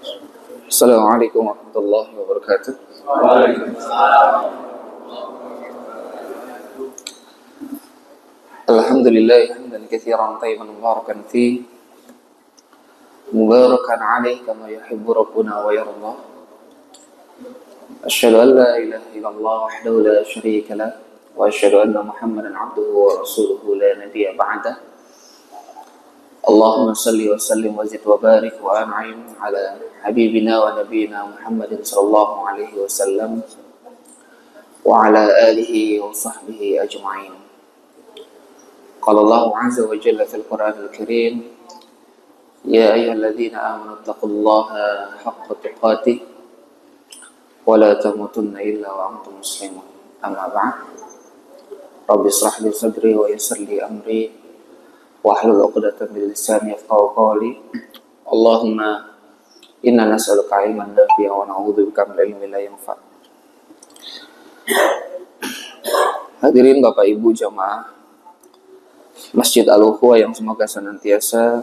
Assalamualaikum warahmatullahi wabarakatuh. Alhamdulillah hamdan katsiran tayyiban mubarakan fi mubarakan alaih kama yuhibbu rabbuna wa yarda. Asyhadu an la ilaha illallah wahdahu la syarika lah wa asyhadu anna Muhammadan abduhu wa rasuluhu la nabiyya ba'dah. Allahumma salli wa sallim wa zid wa barik wa an'im ala habibina wa nabiyina Muhammadin sallallahu alaihi wasallam wa ala alihi wa sahbihi ajma'in. Qala Allah azza wa jalla fil Qur'anil Karim, ya ayyuhalladzina amanu taqullaha haqqa tuqatih wa la tamutunna illa wa antum muslimun. Amma ba'd. Rabbi israh li sadri wa yassir li amri wahlul 'uqdatam min lisani yafqahu qawli. Allahumma inna nas'aluka 'ilman nafi'an wa na'udzubika min 'ilmin la yanfa'. Hadirin Bapak Ibu jamaah Masjid Al-Ukhuwah yang semoga senantiasa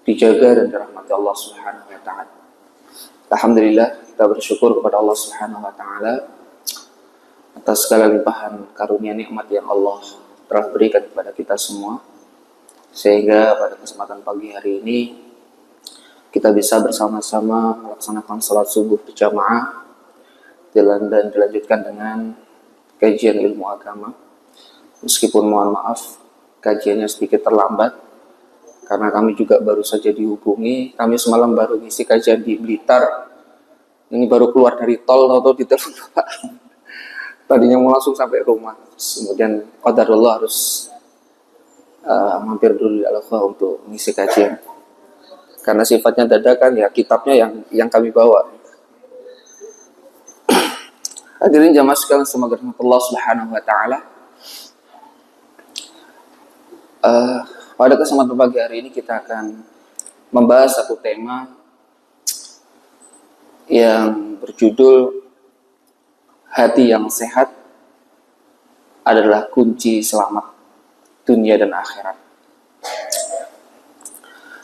dijaga dan dirahmati Allah Subhanahu wa taala. Alhamdulillah, kita bersyukur kepada Allah Subhanahu wa taala atas segala limpahan karunia nikmat yang Allah telah berikan kepada kita semua, sehingga pada kesempatan pagi hari ini kita bisa bersama-sama melaksanakan salat subuh berjamaah dan dilanjutkan dengan kajian ilmu agama. Meskipun mohon maaf kajiannya sedikit terlambat karena kami juga baru saja dihubungi. Kami semalam baru ngisi kajian di Blitar, ini baru keluar dari tol atau di telepon Bapak. Tadinya mau langsung sampai rumah, kemudian qadarullah harus mampir dulu di Al-Ukhuwah untuk ngisi kajian karena sifatnya dadakan, ya kitabnya yang kami bawa. Hadirin jamaah sekalian, semoga Allah Subhanahu wa taala. Pada kesempatan pagi hari ini kita akan membahas satu tema yang berjudul hati yang sehat adalah kunci selamat dunia dan akhirat.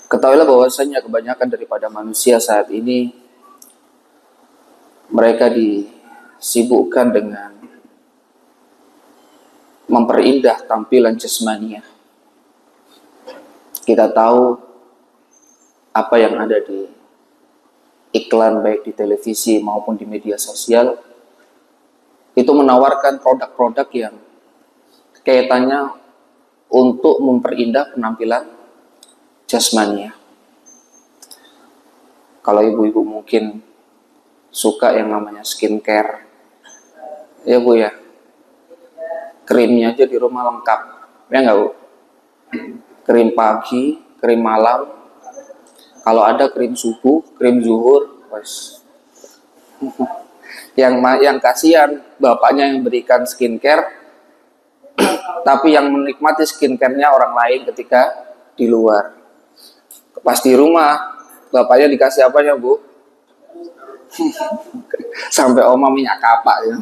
Ketahuilah bahwasanya kebanyakan daripada manusia saat ini mereka disibukkan dengan memperindah tampilan jasmaniah. Kita tahu apa yang ada di iklan baik di televisi maupun di media sosial itu menawarkan produk-produk yang kaitannya untuk memperindah penampilan jasmaniah. Kalau ibu-ibu mungkin suka yang namanya skincare, ya Bu ya, krimnya aja di rumah lengkap, ya nggak Bu? Krim pagi, krim malam, kalau ada krim subuh, krim zuhur, wes. Yang kasihan bapaknya yang berikan skincare, tapi yang menikmati skincare-nya orang lain ketika di luar. Pas di rumah, bapaknya dikasih apanya Bu? Sampai oma minyak kapak ya.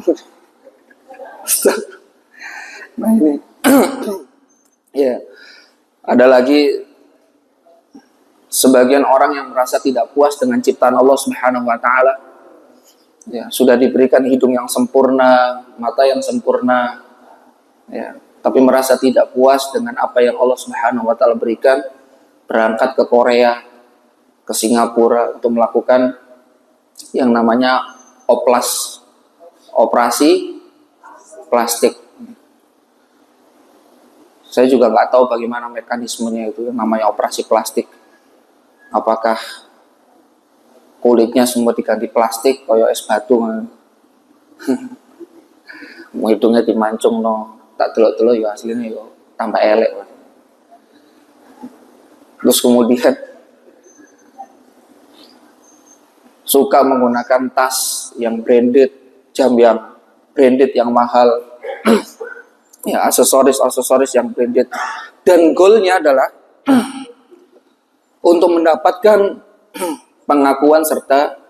Nah ini ya. Ada lagi sebagian orang yang merasa tidak puas dengan ciptaan Allah Subhanahu wa taala. Ya, sudah diberikan hidung yang sempurna, mata yang sempurna. Ya, tapi merasa tidak puas dengan apa yang Allah Subhanahu wa taala berikan, berangkat ke Korea, ke Singapura untuk melakukan yang namanya operasi plastik. Saya juga nggak tahu bagaimana mekanismenya itu, namanya operasi plastik. Apakah kulitnya semua diganti plastik, kayak es batu, hidungnya dimancung no, tak telok-telok ya aslinya yo tambah elek. Terus kemudian suka menggunakan tas yang branded, jam yang branded yang mahal. Ya, aksesoris yang branded, dan goalnya adalah untuk mendapatkan pengakuan serta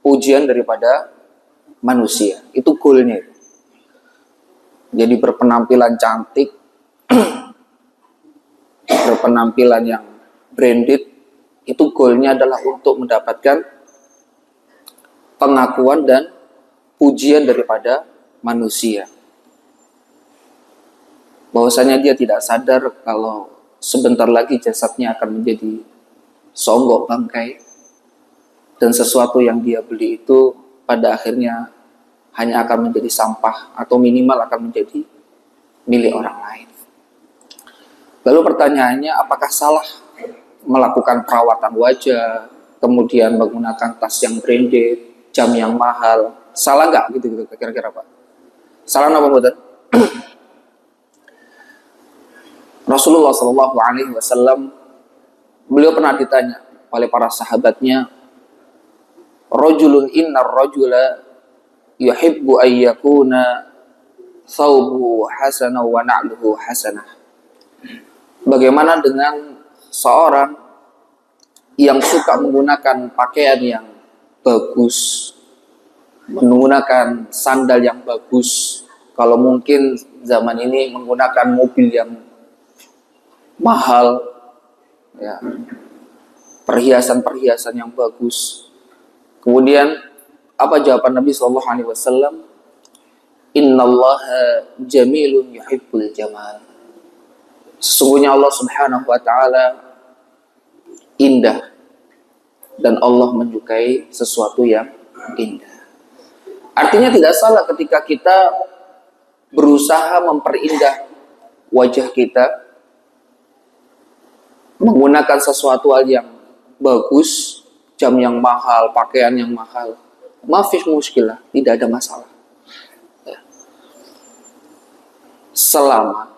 pujian daripada manusia. Itu goalnya. Jadi berpenampilan cantik, berpenampilan yang branded, itu goalnya adalah untuk mendapatkan pengakuan dan pujian daripada manusia. Bahwasanya dia tidak sadar kalau sebentar lagi jasadnya akan menjadi songgok bangkai, dan sesuatu yang dia beli itu pada akhirnya hanya akan menjadi sampah atau minimal akan menjadi milik orang lain. Lalu pertanyaannya, apakah salah melakukan perawatan wajah, kemudian menggunakan tas yang branded, jam yang mahal? Salah nggak gitu kira-kira Pak? Salah apa betul? Rasulullah Shallallahu Alaihi Wasallam, beliau pernah ditanya oleh para sahabatnya, "Rajulun innar rajula yuhibbu ayyakuna thawbuhu hasanah wa na'luhu hasanah." Bagaimana dengan seorang yang suka menggunakan pakaian yang bagus, menggunakan sandal yang bagus, kalau mungkin zaman ini menggunakan mobil yang mahal, ya, perhiasan-perhiasan yang bagus. Kemudian apa jawaban Nabi Shallallahu Alaihi Wasallam? Innallaha jamilun yuhibbul jamal. Sesungguhnya Allah Subhanahu Wa Taala indah dan Allah menyukai sesuatu yang indah. Artinya tidak salah ketika kita berusaha memperindah wajah kita, menggunakan sesuatu hal yang bagus, jam yang mahal, pakaian yang mahal. Mafis muskilah, tidak ada masalah. Ya. Selama,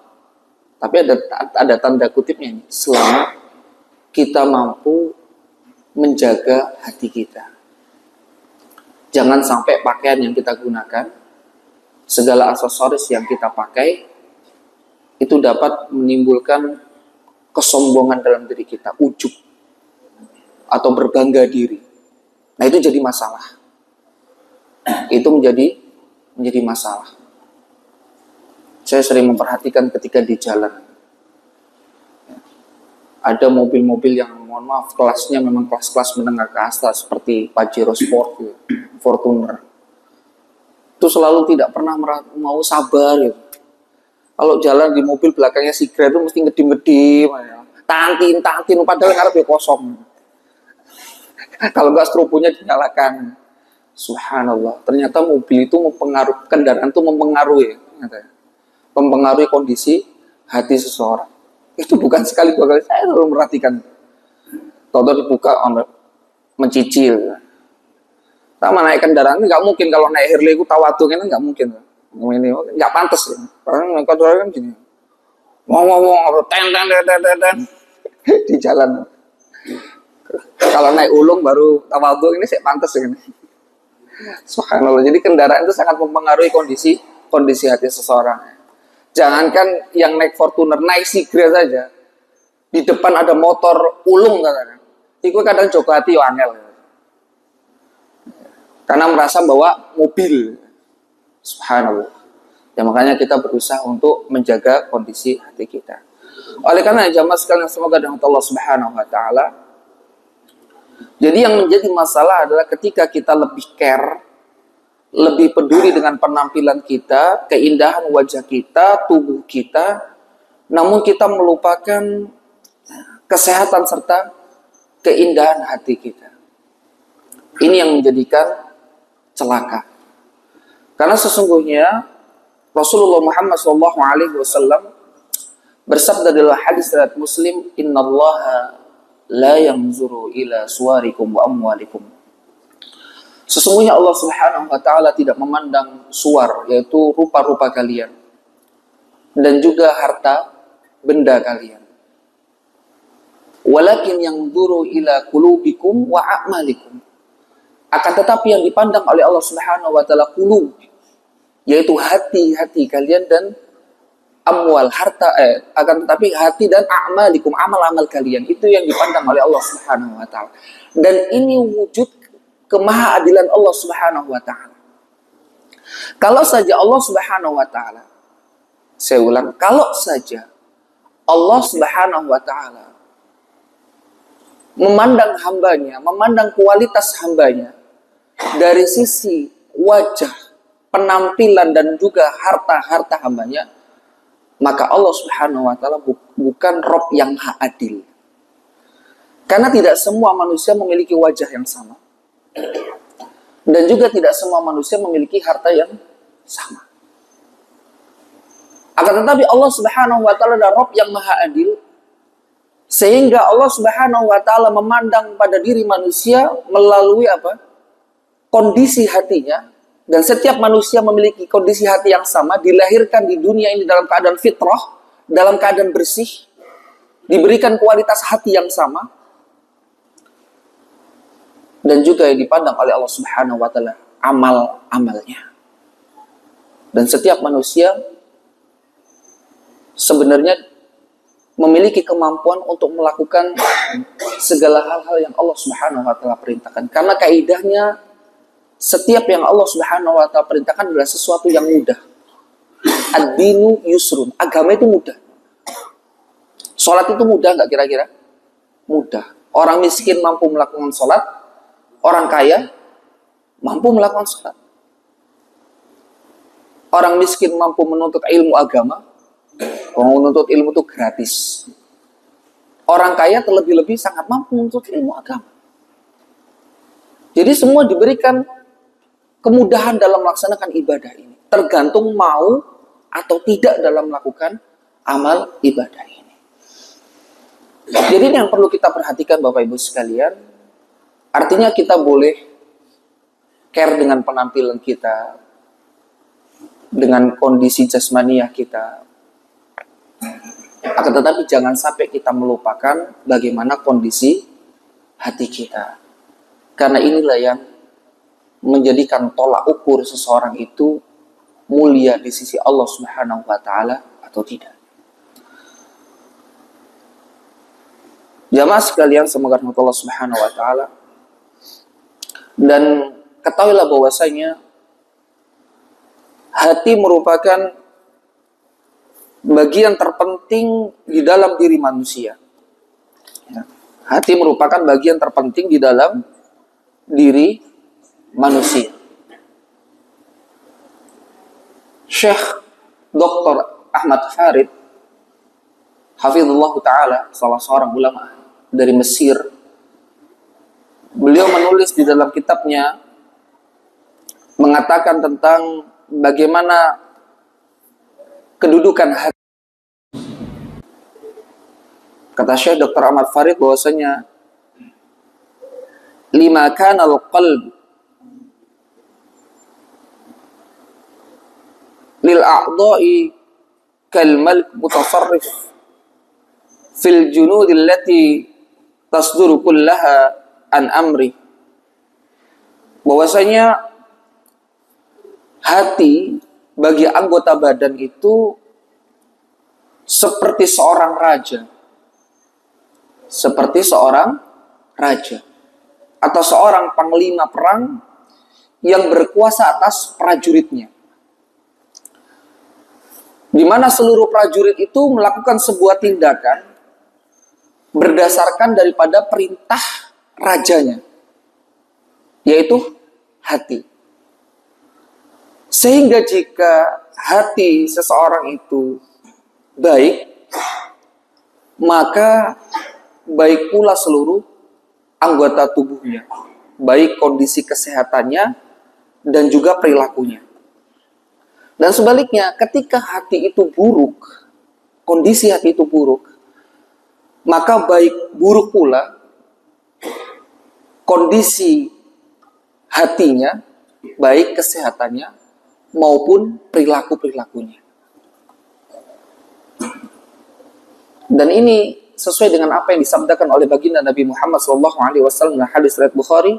tapi ada tanda kutipnya ini, selama kita mampu menjaga hati kita. Jangan sampai pakaian yang kita gunakan, segala aksesoris yang kita pakai, itu dapat menimbulkan kesombongan dalam diri kita, ujub atau berbangga diri. Nah, itu jadi masalah. Itu menjadi masalah. Saya sering memperhatikan ketika di jalan, ada mobil-mobil yang mohon maaf kelasnya memang kelas-kelas menengah ke atas seperti Pajero Sport, Fortuner. Itu selalu tidak pernah mau sabar gitu. Kalau jalan di mobil belakangnya Sigra itu mesti ngedim-ngedim, tantin, padahal ngarep kosong. Kalau nggak strobonya dinyalakan. Subhanallah. Ternyata mobil itu mempengaruhi, kendaraan itu mempengaruhi kondisi hati seseorang. Itu bukan sekali dua kali, saya selalu memperhatikan. Tahu-tahu dibuka, mencicil. Sama naik kendaraan nggak mungkin, kalau naik Harley itu tawadu kan nggak mungkin. Ini nggak pantas ya. Orang kan gini, ngomong ten di jalan. Kalau naik ulung baru tawadhu, ini sih pantas ya. Subhanallah. Jadi kendaraan itu sangat mempengaruhi kondisi hati seseorang. Jangankan yang naik Fortuner, naik Sigra saja, di depan ada motor ulung katanya, itu kadang joko hati wangel, karena merasa bawa mobil. Subhanallah. Ya, makanya kita berusaha untuk menjaga kondisi hati kita. Oleh karena jamaah sekalian, semoga dengan Allah Subhanahu Wa Taala. Jadi yang menjadi masalah adalah ketika kita lebih care, lebih peduli dengan penampilan kita, keindahan wajah kita, tubuh kita, namun kita melupakan kesehatan serta keindahan hati kita. Ini yang menjadikan celaka. Karena sesungguhnya Rasulullah Muhammad SAW bersabda dalam hadis riwayat Muslim, "Innallaha la yanzuru ila suwarikum wa amwalikum." Sesungguhnya Allah Subhanahu Wa Taala tidak memandang suwar, yaitu rupa-rupa kalian, dan juga harta benda kalian. Walakin yanzuru ila qulubikum wa a'malikum. Akan tetapi yang dipandang oleh Allah Subhanahu Wa Taala qulub, yaitu hati-hati kalian, dan amwal, harta, akan tetapi hati dan a'malikum, amal-amal kalian, itu yang dipandang oleh Allah Subhanahu Wa Taala. Dan ini wujud kemahaadilan Allah Subhanahu Wa Taala. Kalau saja Allah Subhanahu Wa Taala, saya ulang, kalau saja Allah Subhanahu Wa Taala memandang hambanya, memandang kualitas hambanya dari sisi wajah, penampilan, dan juga harta-harta hambanya, maka Allah Subhanahu wa Ta'ala bukan Rob yang maha adil. Karena tidak semua manusia memiliki wajah yang sama, dan juga tidak semua manusia memiliki harta yang sama. Akan tetapi Allah Subhanahu wa Ta'ala adalah Rob yang maha adil, sehingga Allah Subhanahu wa Ta'ala memandang pada diri manusia melalui apa? Kondisi hatinya. Dan setiap manusia memiliki kondisi hati yang sama, dilahirkan di dunia ini dalam keadaan fitrah, dalam keadaan bersih, diberikan kualitas hati yang sama, dan juga yang dipandang oleh Allah Subhanahu wa Ta'ala amal-amalnya. Dan setiap manusia sebenarnya memiliki kemampuan untuk melakukan segala hal-hal yang Allah Subhanahu wa Ta'ala perintahkan. Karena kaidahnya, setiap yang Allah Subhanahu wa Ta'ala perintahkan adalah sesuatu yang mudah. Ad-dinu yusrun. Agama itu mudah. Sholat itu mudah nggak kira-kira? Mudah. Orang miskin mampu melakukan sholat, orang kaya mampu melakukan sholat. Orang miskin mampu menuntut ilmu agama, orang menuntut ilmu itu gratis. Orang kaya terlebih-lebih sangat mampu menuntut ilmu agama. Jadi semua diberikan kemudahan dalam melaksanakan ibadah ini. Tergantung mau atau tidak dalam melakukan amal ibadah ini. Jadi ini yang perlu kita perhatikan Bapak Ibu sekalian. Artinya kita boleh care dengan penampilan kita, dengan kondisi jasmaniah kita. Akan tetapi jangan sampai kita melupakan bagaimana kondisi hati kita. Karena inilah yang menjadikan tolak ukur seseorang itu mulia di sisi Allah Subhanahu wa Ta'ala atau tidak. Jamaah sekalian, semoga Allah Subhanahu wa Ta'ala, dan ketahuilah bahwasanya hati merupakan bagian terpenting di dalam diri manusia. Hati merupakan bagian terpenting di dalam diri manusia. Syekh Dr. Ahmad Farid hafizullah ta'ala, salah seorang ulama dari Mesir, beliau menulis di dalam kitabnya mengatakan tentang bagaimana kedudukan hati. Kata Syekh Dr. Ahmad Farid bahwasanya lima kana al-qalb lil a'dha'i kal malik mutasarrif fil junud allati tasduru kullaha an amri. Bahwasanya hati bagi anggota badan itu seperti seorang raja. Seperti seorang raja atau seorang panglima perang yang berkuasa atas prajuritnya, di mana seluruh prajurit itu melakukan sebuah tindakan berdasarkan daripada perintah rajanya, yaitu hati. Sehingga jika hati seseorang itu baik, maka baik pula seluruh anggota tubuhnya, baik kondisi kesehatannya dan juga perilakunya. Dan sebaliknya, ketika hati itu buruk, kondisi hati itu buruk, maka baik buruk pula kondisi hatinya, baik kesehatannya maupun perilaku-perilakunya. Dan ini sesuai dengan apa yang disabdakan oleh baginda Nabi Muhammad SAW dalam hadis riwayat Bukhari,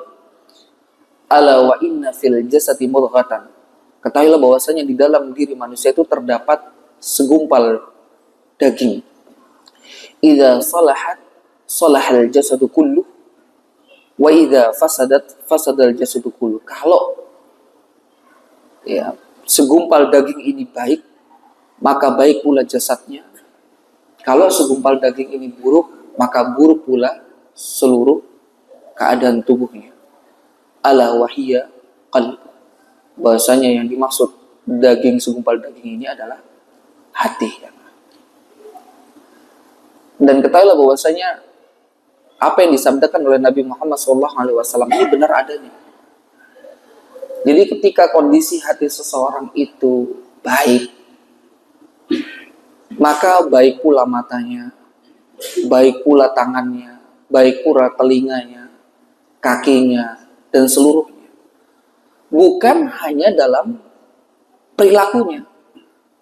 ala wa inna fil jasadi mudghatan. Ketahuilah bahwasanya di dalam diri manusia itu terdapat segumpal daging. Idza salahat salahal jasadu kullu wa idza fasadat fasadal jasadu kullu. Kalau ya segumpal daging ini baik, maka baik pula jasadnya. Kalau segumpal daging ini buruk, maka buruk pula seluruh keadaan tubuhnya. Ala wahiyya qalb. Bahasanya yang dimaksud daging segumpal daging ini adalah hati. Dan ketahuilah bahwasanya apa yang disabdakan oleh Nabi Muhammad SAW ini benar adanya. Jadi ketika kondisi hati seseorang itu baik, maka baik pula matanya, baik pula tangannya, baik pula telinganya, kakinya, dan seluruhnya. Bukan hanya dalam perilakunya,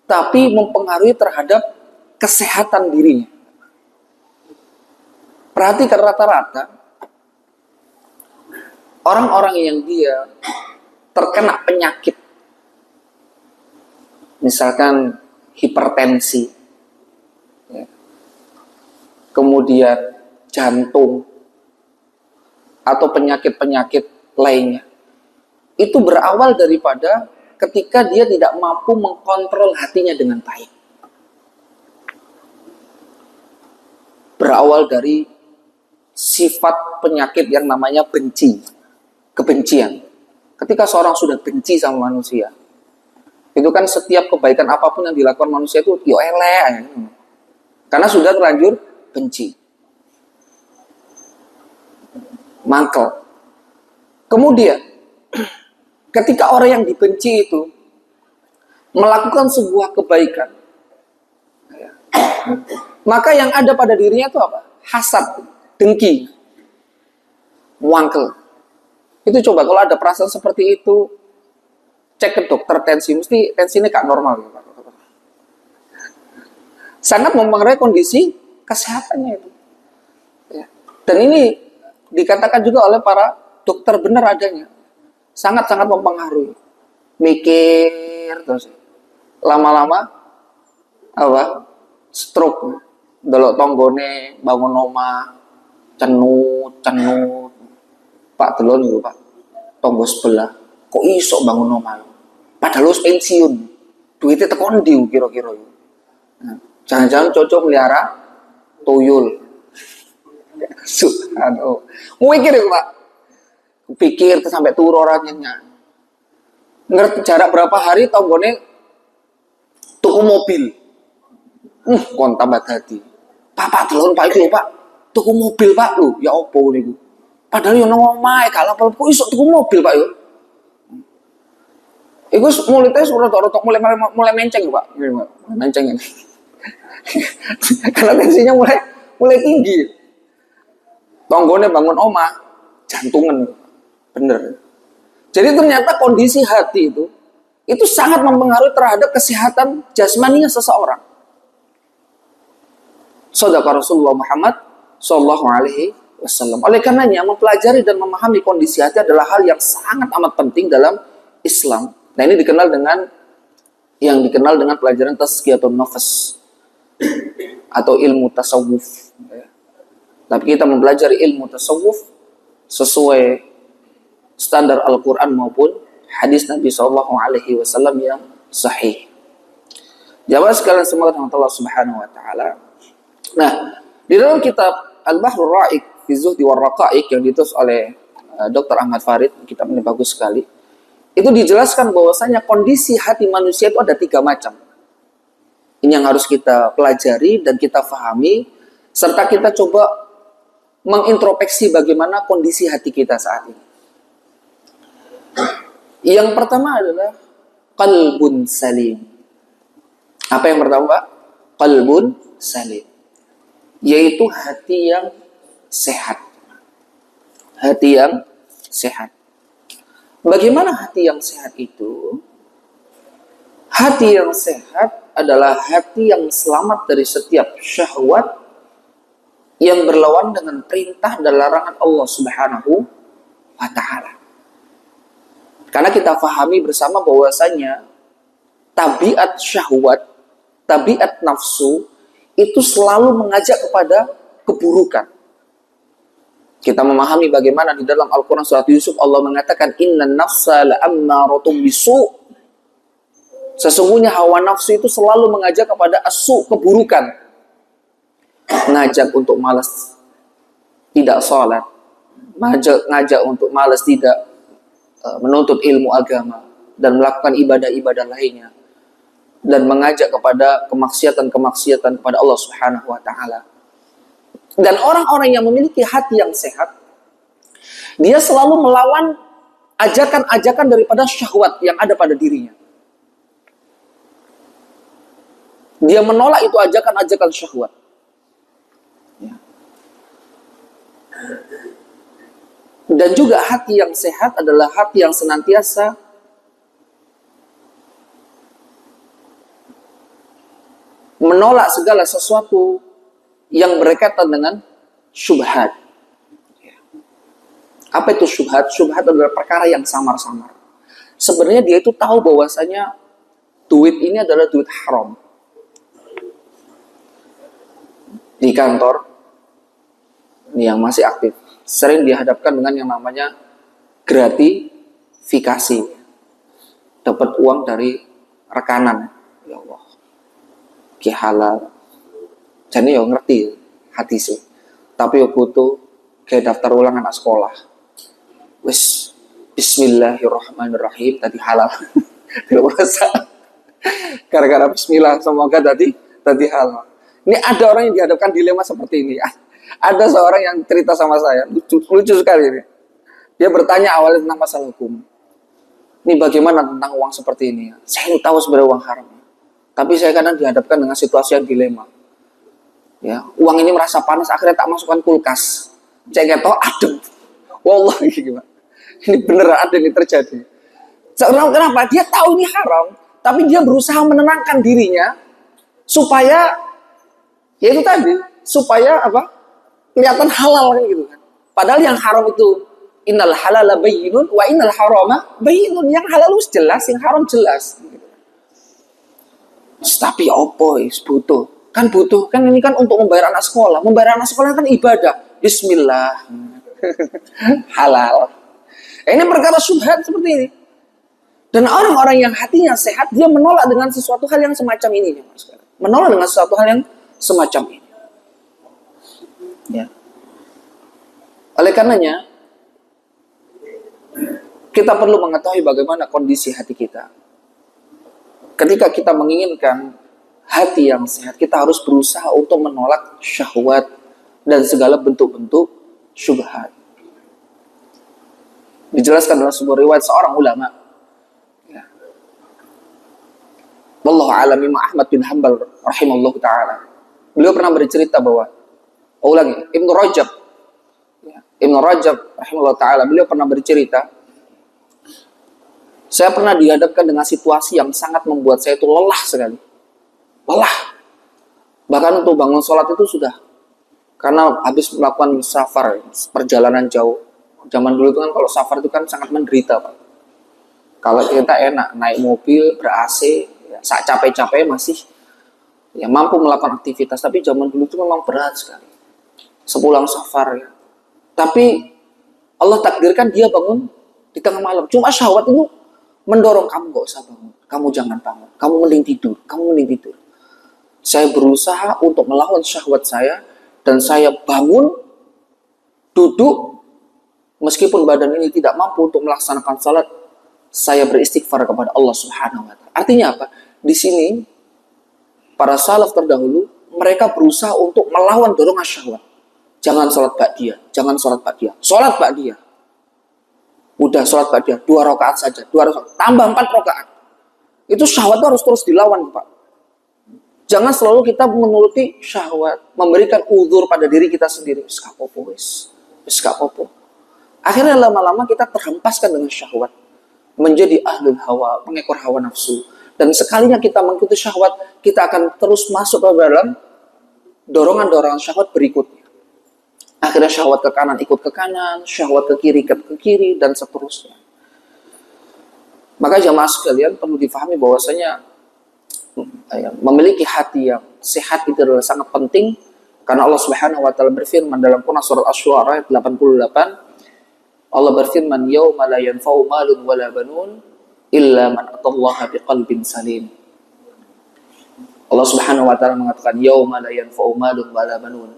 tapi mempengaruhi terhadap kesehatan dirinya. Perhatikan rata-rata orang-orang yang dia terkena penyakit, misalkan hipertensi, ya, kemudian jantung, atau penyakit-penyakit lainnya, itu berawal daripada ketika dia tidak mampu mengkontrol hatinya dengan baik. Berawal dari sifat penyakit yang namanya benci, kebencian. Ketika seorang sudah benci sama manusia, itu kan setiap kebaikan apapun yang dilakukan manusia itu yo elek, karena sudah terlanjur benci, mangkel. Kemudian ketika orang yang dibenci itu melakukan sebuah kebaikan, maka yang ada pada dirinya itu apa? Hasad, dengki, wangkel. Itu coba kalau ada perasaan seperti itu, cek ke dokter tensi, mesti tensinya gak normal. Sangat mempengaruhi kondisi kesehatannya itu. Dan ini dikatakan juga oleh para dokter benar adanya. Sangat-sangat mempengaruhi. Mikir terus. Lama-lama apa? Stroke. Delok tonggone bangun omah, cenut. Pak delon niku, Pak. Tonggo sebelah. Kok iso bangun omah? Padahal wis pensiun. Duitnya tekan ndi kira-kira yo. Jangan-jangan cocok melihara tuyul. Subhanallah. Mikir ya, Pak. Pikir terus sampai turu orangnya. Ngerti jarak berapa hari tonggone tuku mobil. Kon tambah dadi. Pak delon Pak iki lho, Pak. Tuku mobil, Pak. Lho, ya opo niku. Padahal yo nang omahe gak lapor kok iso tuku mobil, Pak yo. Iku mulite rotok-rotok mulai menceng, Pak. Mulai menceng ini. Karena tensinya mulai tinggi. Tonggone bangun omah, jantungan. Bener. Jadi ternyata kondisi hati itu sangat mempengaruhi terhadap kesehatan jasmaninya seseorang. Shadaqa Rasulullah Muhammad sallallahu alaihi wasallam. Oleh karenanya mempelajari dan memahami kondisi hati adalah hal yang sangat amat penting dalam Islam. Nah, ini dikenal dengan pelajaran tazkiyatun nafas atau ilmu tasawuf. Tapi kita mempelajari ilmu tasawuf sesuai standar Al-Quran maupun hadis Nabi SAW yang sahih. Jamaah sekalian semoga Allah Subhanahu Wa Taala. Nah, di dalam kitab Al-Bahrul Ra'iq fi Zuhdi war Raqa'iq yang ditulis oleh Dr. Ahmad Farid, kitab ini bagus sekali. Itu dijelaskan bahwasanya kondisi hati manusia itu ada 3 macam. Ini yang harus kita pelajari dan kita fahami, serta kita coba mengintrospeksi bagaimana kondisi hati kita saat ini. Yang pertama adalah qalbun salim. Apa yang pertama, Pak? Qalbun salim. Yaitu hati yang sehat. Hati yang sehat. Bagaimana hati yang sehat itu? Hati yang sehat adalah hati yang selamat dari setiap syahwat yang berlawan dengan perintah dan larangan Allah Subhanahu wa Ta'ala. Karena kita fahami bersama bahwasanya tabiat syahwat, tabiat nafsu itu selalu mengajak kepada keburukan. Kita memahami bagaimana di dalam Al-Quran surat Yusuf Allah mengatakan innan nafsa la'ammaratun bisu'. Sesungguhnya hawa nafsu itu selalu mengajak kepada asu, keburukan. Mengajak untuk malas, tidak sholat, ngajak untuk malas tidak menuntut ilmu agama dan melakukan ibadah-ibadah lainnya, dan mengajak kepada kemaksiatan-kemaksiatan kepada Allah Subhanahu wa taala. Dan orang-orang yang memiliki hati yang sehat, dia selalu melawan ajakan-ajakan daripada syahwat yang ada pada dirinya. Dia menolak itu ajakan-ajakan syahwat. Ya. Dan juga hati yang sehat adalah hati yang senantiasa menolak segala sesuatu yang berkaitan dengan syubhat. Apa itu syubhat? Syubhat adalah perkara yang samar-samar. Sebenarnya dia itu tahu bahwasanya duit ini adalah duit haram. Di kantor, ini yang masih aktif, sering dihadapkan dengan yang namanya gratifikasi. Dapat uang dari rekanan. Ya Allah. Ki halal. Jadi ya ngerti hati sih. Tapi ya butuh kayak daftar ulang anak sekolah. Wis bismillahirrahmanirrahim tadi halal. Tidak merasa. Gara-gara bismillah semoga tadi halal. Ini ada orang yang dihadapkan dilema seperti ini. Ada seorang yang cerita sama saya, lucu sekali ini. Dia bertanya awalnya tentang masalah hukum. Ini bagaimana tentang uang seperti ini? Saya tahu sebenarnya uang haram. Tapi saya kadang dihadapkan dengan situasi yang dilema. Ya, uang ini merasa panas, akhirnya tak masukkan kulkas. Saya tahu adem. Wallahi gimana? Ini beneran ada ini terjadi. Kenapa? Dia tahu ini haram, tapi dia berusaha menenangkan dirinya supaya ya itu tadi, supaya apa? Kelihatan halal kan gitu kan. Padahal yang haram itu innal halala bayyinun wa innal harama bayyinun. Yang halal jelas, yang haram jelas. Gitu. Tapi opo butuh. Kan butuh, kan ini kan untuk membayar anak sekolah. Membayar anak sekolah kan ibadah. Bismillah. Halal. Ini perkara syubhat seperti ini. Dan orang-orang yang hatinya sehat, dia menolak dengan sesuatu hal yang semacam ini. Menolak dengan sesuatu hal yang semacam ini. Ya. Oleh karenanya, kita perlu mengetahui bagaimana kondisi hati kita. Ketika kita menginginkan hati yang sehat, kita harus berusaha untuk menolak syahwat dan segala bentuk-bentuk syubhat. Dijelaskan dalam sebuah riwayat seorang ulama. Ya. Wallahu a'lam, Imam Ahmad bin Hanbal rahimallahu ta'ala. Beliau pernah bercerita bahwa Ibnu Rajab rahimahullah ta'ala, beliau pernah bercerita, saya pernah dihadapkan dengan situasi yang sangat membuat saya itu lelah sekali. Lelah. Bahkan untuk bangun sholat itu sudah, karena habis melakukan safar, perjalanan jauh. Zaman dulu itu kan kalau safar itu kan sangat menderita, Pak. Kalau kita enak naik mobil ber-AC, ya, saat capek-capek masih ya mampu melakukan aktivitas, tapi zaman dulu itu memang berat sekali. Sepulang safar ya. Tapi Allah takdirkan dia bangun di tengah malam. Cuma syahwat itu mendorong kamu gak usah bangun. Kamu jangan bangun. Kamu mending tidur. Saya berusaha untuk melawan syahwat saya dan saya bangun, duduk, meskipun badan ini tidak mampu untuk melaksanakan salat, saya beristighfar kepada Allah Subhanahu wa taala. Artinya apa? Di sini para salaf terdahulu, mereka berusaha untuk melawan dorongan syahwat. Jangan sholat ba'diyah, sholat ba'diyah. Udah sholat ba'diyah, 2 rakaat saja, 2 rakaat, tambah 4 rakaat. Itu syahwat itu harus terus dilawan, Pak. Jangan selalu kita menuruti syahwat, memberikan uzur pada diri kita sendiri. Wis gak apa-apa. Akhirnya lama-lama kita terhempaskan dengan syahwat, menjadi ahlul hawa, pengekor hawa nafsu. Dan sekalinya kita mengikuti syahwat, kita akan terus masuk ke dalam dorongan-dorongan syahwat berikutnya. Akhirnya syahwat ke kanan ikut ke kanan, syahwat ke kiri, dan seterusnya. Maka jamaah sekalian perlu difahami bahwasanya memiliki hati yang sehat itu adalah sangat penting. Karena Allah Subhanahu wa taala berfirman dalam Quran surat Asy-Syu'ara ayat 88. Allah berfirman, "Yauma la yanfa'u malun wala banun illa man atallaha biqalbin salim." Allah Subhanahu wa taala mengatakan, "Yauma la yanfa'u malun wala banun."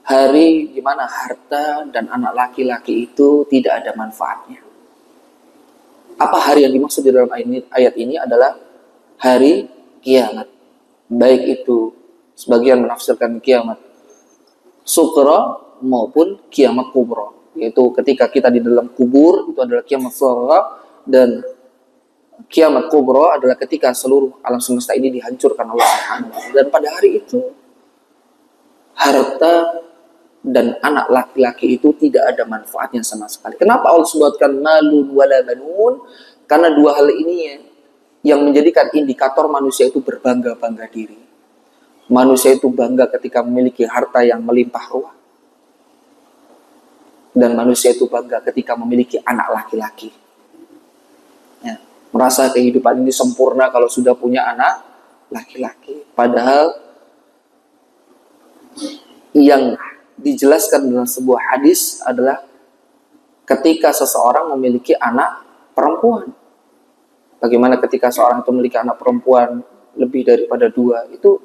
Hari di mana harta dan anak laki-laki itu tidak ada manfaatnya. Apa hari yang dimaksud di dalam ayat ini adalah hari kiamat. Baik itu sebagian menafsirkan kiamat sughra maupun kiamat kubra. Yaitu ketika kita di dalam kubur, itu adalah kiamat sughra, dan kiamat kubra adalah ketika seluruh alam semesta ini dihancurkan oleh Allah Subhanahu wa taala. Dan pada hari itu harta dan anak laki-laki itu tidak ada manfaatnya sama sekali. Kenapa Allah sebutkan malun wala banun? Karena dua hal ini yang menjadikan indikator manusia itu berbangga-bangga diri. Manusia itu bangga ketika memiliki harta yang melimpah ruah. Dan manusia itu bangga ketika memiliki anak laki-laki. Ya, merasa kehidupan ini sempurna kalau sudah punya anak laki-laki. Padahal yang dijelaskan dalam sebuah hadis adalah ketika seseorang memiliki anak perempuan. Bagaimana ketika seorang itu memiliki anak perempuan lebih daripada dua, itu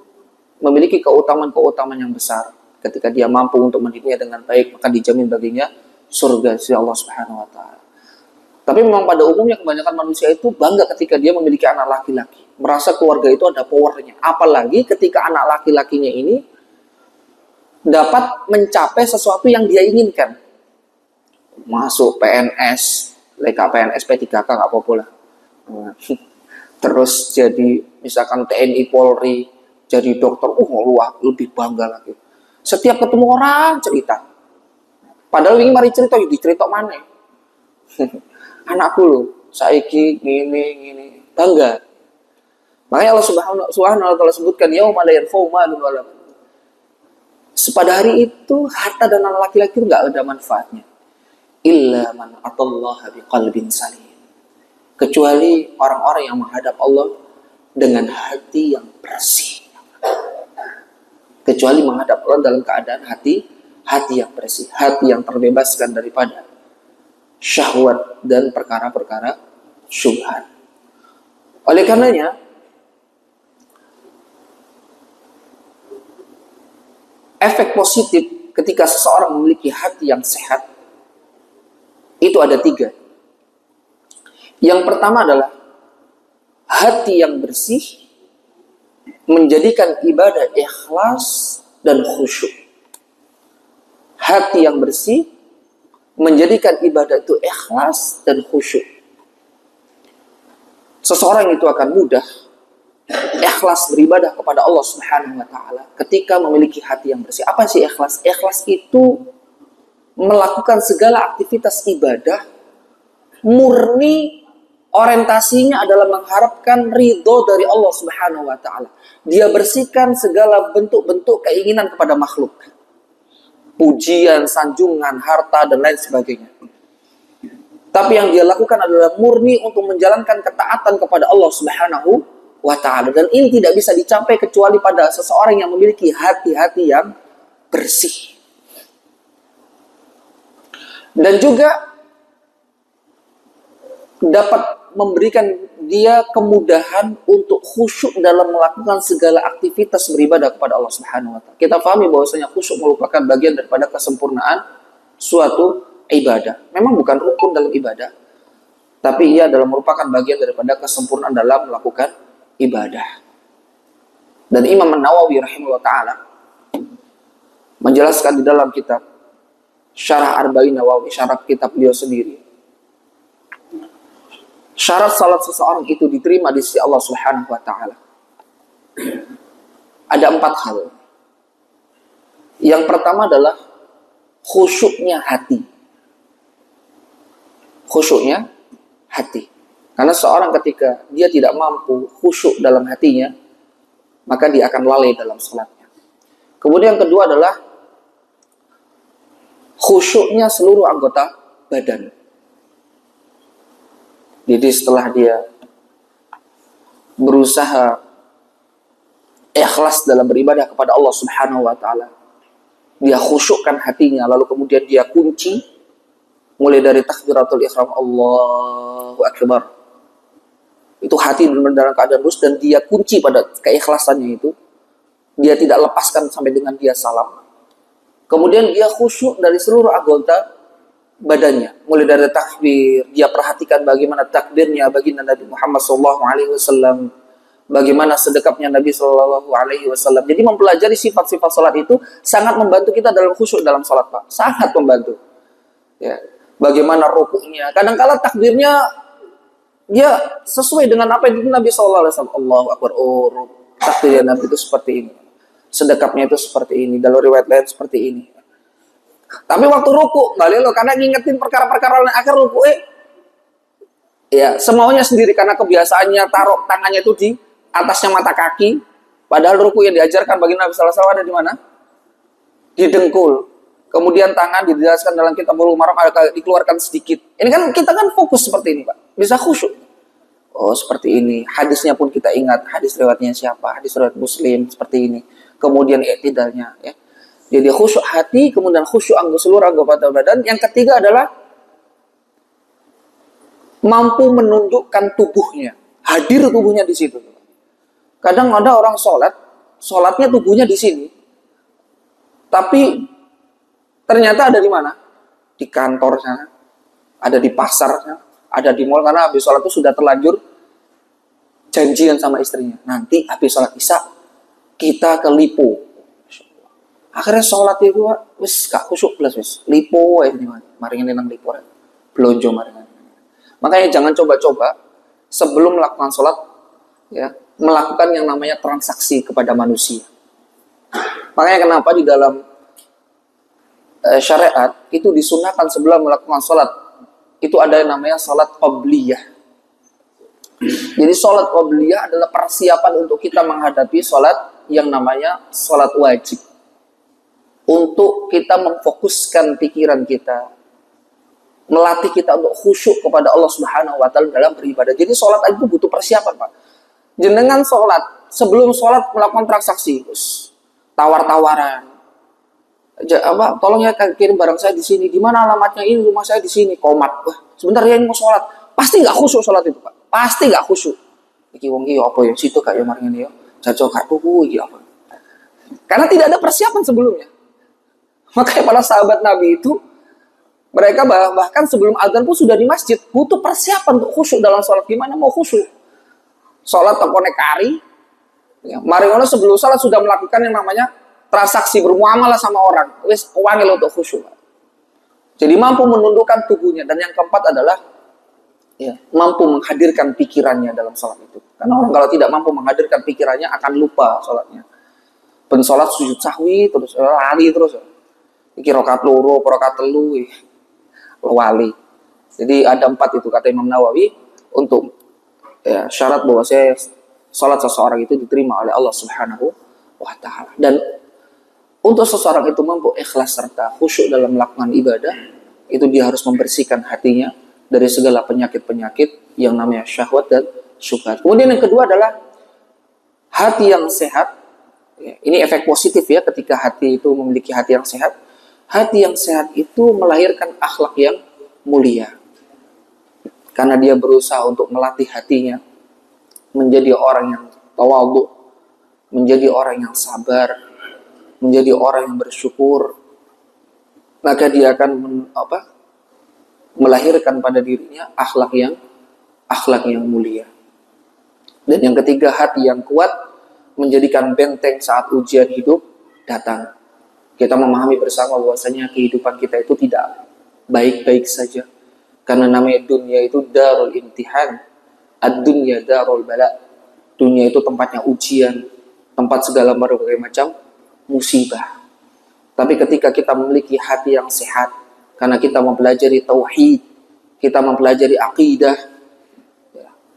memiliki keutamaan-keutamaan yang besar. Ketika dia mampu untuk mendidiknya dengan baik, maka dijamin baginya surga si Allah Subhanahu wa taala. Tapi memang pada umumnya kebanyakan manusia itu bangga ketika dia memiliki anak laki-laki. Merasa keluarga itu ada powernya. Apalagi ketika anak laki-lakinya ini dapat mencapai sesuatu yang dia inginkan. Masuk PNS, leka PNS P3K nggak apa-apa lah. Terus jadi misalkan TNI Polri, jadi dokter, luar lebih bangga lagi. Setiap ketemu orang cerita. Padahal ini mari cerita, dicerita mana? Anakku loh, saiki gini, bangga. Makanya Allah Subhanahu wa taala sebutkan yauma la yanfa'u malun wala banun. Pada hari itu harta dan anak laki-laki itu nggak ada manfaatnya. Illa man atallaha biqalbin salim. Kecuali orang-orang yang menghadap Allah dengan hati yang bersih. Kecuali menghadap Allah dalam keadaan hati yang bersih, hati yang terbebaskan daripada syahwat dan perkara-perkara syubhat. Oleh karenanya, efek positif ketika seseorang memiliki hati yang sehat itu ada 3. Yang pertama adalah hati yang bersih menjadikan ibadah ikhlas dan khusyuk. Hati yang bersih menjadikan ibadah itu ikhlas dan khusyuk. Seseorang itu akan mudah ikhlas beribadah kepada Allah Subhanahu wa taala ketika memiliki hati yang bersih. Apa sih ikhlas? Ikhlas itu melakukan segala aktivitas ibadah murni orientasinya adalah mengharapkan ridho dari Allah Subhanahu wa taala. Dia bersihkan segala bentuk-bentuk keinginan kepada makhluk. Pujian, sanjungan, harta dan lain sebagainya. Tapi yang dia lakukan adalah murni untuk menjalankan ketaatan kepada Allah Subhanahu wa taala, dan ini tidak bisa dicapai kecuali pada seseorang yang memiliki hati-hati yang bersih. Dan juga dapat memberikan dia kemudahan untuk khusyuk dalam melakukan segala aktivitas beribadah kepada Allah Subhanahu wa taala. Kita pahami bahwasanya khusyuk merupakan bagian daripada kesempurnaan suatu ibadah. Memang bukan rukun dalam ibadah, tapi ia adalah merupakan bagian daripada kesempurnaan dalam melakukan ibadah. Dan Imam An-Nawawi rahimahullah taala menjelaskan di dalam kitab Syarah Arba'in Nawawi, syarah kitab beliau sendiri, syarat salat seseorang itu diterima di sisi Allah Subhanahu wa taala ada 4 hal. Yang pertama adalah khusyuknya hati. Khusyuknya hati. Karena seorang ketika dia tidak mampu khusyuk dalam hatinya, maka dia akan lalai dalam salatnya. Kemudian yang kedua adalah khusyuknya seluruh anggota badan. Jadi setelah dia berusaha ikhlas dalam beribadah kepada Allah Subhanahu wa taala, dia khusyukkan hatinya, lalu kemudian dia kunci mulai dari takbiratul ihram, Allahu akbar. Itu hati dalam keadaan lurus dan dia kunci pada keikhlasannya itu. Dia tidak lepaskan sampai dengan dia salam. Kemudian dia khusyuk dari seluruh anggota badannya, mulai dari takbir, dia perhatikan bagaimana takbirnya baginda Nabi Muhammad SAW, bagaimana sedekapnya Nabi SAW. Jadi mempelajari sifat-sifat salat itu sangat membantu kita dalam khusyuk dalam salat, Pak. Sangat membantu. Ya. Bagaimana rukuknya. Kadang-kala takbirnya dia sesuai dengan apa yang Nabi SAW. Allahu Akbar. Oh, takbirnya Nabi itu seperti ini. Sedekapnya itu seperti ini. Dalam riwayat lain seperti ini. Tapi waktu ruku nggak lelo karena ngingetin perkara-perkara lain akhir ruku ya semaunya sendiri karena kebiasaannya taruh tangannya itu di atasnya mata kaki, padahal ruku yang diajarkan bagi Nabi sallallahu alaihi wasallam ada di mana? Di dengkul. Kemudian tangan dijelaskan dalam Kitabul Umaram ada dikeluarkan sedikit. Ini kan kita kan fokus seperti ini, Pak. Bisa khusyuk. Oh, seperti ini. Hadisnya pun kita ingat, hadis riwayatnya siapa? Hadis riwayat Muslim seperti ini. Kemudian i'tidalnya ya. Jadi khusyuk hati, kemudian khusyuk seluruh anggota badan. Yang ketiga adalah mampu menundukkan tubuhnya, hadir tubuhnya di situ. Kadang ada orang sholatnya tubuhnya di sini, tapi ternyata ada di mana? Di kantor sana, ada di pasar sana, ada di mall karena habis sholat itu sudah terlanjur janjian sama istrinya. Nanti habis sholat isya kita ke Lipo. Akhirnya sholat itu wis gak khusyuk plus wis lipo ini maringin nang lipo blonjo maringin. Makanya jangan coba-coba sebelum melakukan sholat ya melakukan yang namanya transaksi kepada manusia. Makanya kenapa di dalam syariat itu disunahkan sebelum melakukan sholat itu ada yang namanya sholat qabliyah. Jadi sholat qabliyah adalah persiapan untuk kita menghadapi sholat yang namanya sholat wajib. Untuk kita memfokuskan pikiran kita, melatih kita untuk khusyuk kepada Allah Subhanahu wa taala dalam beribadah. Jadi sholat itu butuh persiapan, Pak. Jenengan sholat, sebelum sholat melakukan transaksi, tawar-tawaran. Tolong ya kirim barang saya di sini. Di mana alamatnya? Ini rumah saya di sini. Komat. Wah, sebentar ya ini mau sholat. Pasti nggak khusyuk sholat itu, Pak. Pasti nggak khusyuk. Iki wong iki apa ya? Situ kak ya maring ini ya. Cocok kak tuh iki apa? Karena tidak ada persiapan sebelumnya. Makanya para sahabat Nabi itu mereka bahkan sebelum azan pun sudah di masjid, butuh persiapan untuk khusyuk dalam sholat. Gimana mau khusyuk? Sholat tekone kari, ya, mari ngono sebelum sholat sudah melakukan yang namanya transaksi bermuamalah sama orang. Wis wangil untuk khusyuk. Jadi mampu menundukkan tubuhnya dan yang keempat adalah ya, mampu menghadirkan pikirannya dalam sholat itu. Karena orang kalau tidak mampu menghadirkan pikirannya akan lupa sholatnya. Ben sholat sujud sahwi terus lali terus. Iki rokat loro, rokat telu, wali. Jadi ada 4 itu kata Imam Nawawi untuk ya, syarat bahwa sholat seseorang itu diterima oleh Allah Subhanahu wa taala. Dan untuk seseorang itu mampu ikhlas serta khusyuk dalam melakukan ibadah, itu dia harus membersihkan hatinya dari segala penyakit-penyakit yang namanya syahwat dan syubhat. Kemudian yang kedua adalah hati yang sehat. Ini efek positif ya ketika hati itu memiliki hati yang sehat. Hati yang sehat itu melahirkan akhlak yang mulia. Karena dia berusaha untuk melatih hatinya menjadi orang yang tawadhu, menjadi orang yang sabar, menjadi orang yang bersyukur. Maka dia akan melahirkan pada dirinya akhlak yang mulia. Dan yang ketiga, hati yang kuat menjadikan benteng saat ujian hidup datang. Kita memahami bersama bahwasanya kehidupan kita itu tidak baik-baik saja. Karena namanya dunia itu darul imtihan. Ad-dunya darul bala. Dunia itu tempatnya ujian, tempat segala berbagai macam musibah. Tapi ketika kita memiliki hati yang sehat, karena kita mempelajari tauhid, kita mempelajari akidah,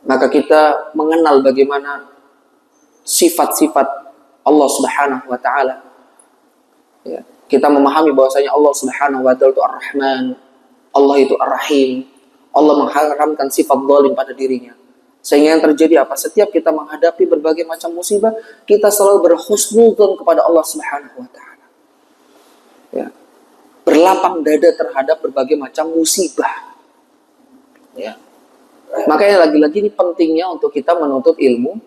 maka kita mengenal bagaimana sifat-sifat Allah Subhanahu wa taala. Ya, kita memahami bahwasanya Allah Subhanahu wa taala itu Ar-Rahman, Allah itu Ar-Rahim. Allah mengharamkan sifat zalim pada dirinya. Sehingga yang terjadi apa? Setiap kita menghadapi berbagai macam musibah, kita selalu berhusnudzon kepada Allah Subhanahu wa taala. Ya. Berlapang dada terhadap berbagai macam musibah. Ya. Makanya lagi-lagi ini pentingnya untuk kita menuntut ilmu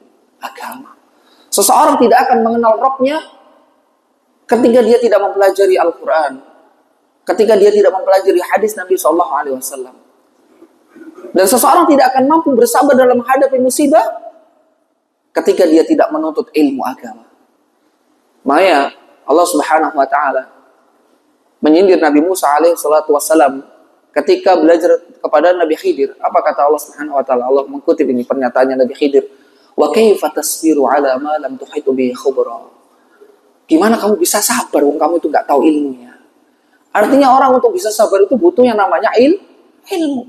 agama. Seseorang tidak akan mengenal Rabb-nya ketika dia tidak mempelajari Al-Quran, ketika dia tidak mempelajari hadis Nabi SAW. Dan seseorang tidak akan mampu bersabar dalam menghadapi musibah ketika dia tidak menuntut ilmu agama. Makanya Allah Subhanahu wa taala menyindir Nabi Musa alaihi salatu wassalam ketika belajar kepada Nabi Khidir. Apa kata Allah Subhanahu wa taala? Allah mengutip ini pernyataannya Nabi Khidir. Wa kaifa tasbiru ala ma lam tuhitu bihi khubra. Gimana kamu bisa sabar wong kamu itu enggak tahu ilmunya? Artinya orang untuk bisa sabar itu butuh yang namanya ilmu.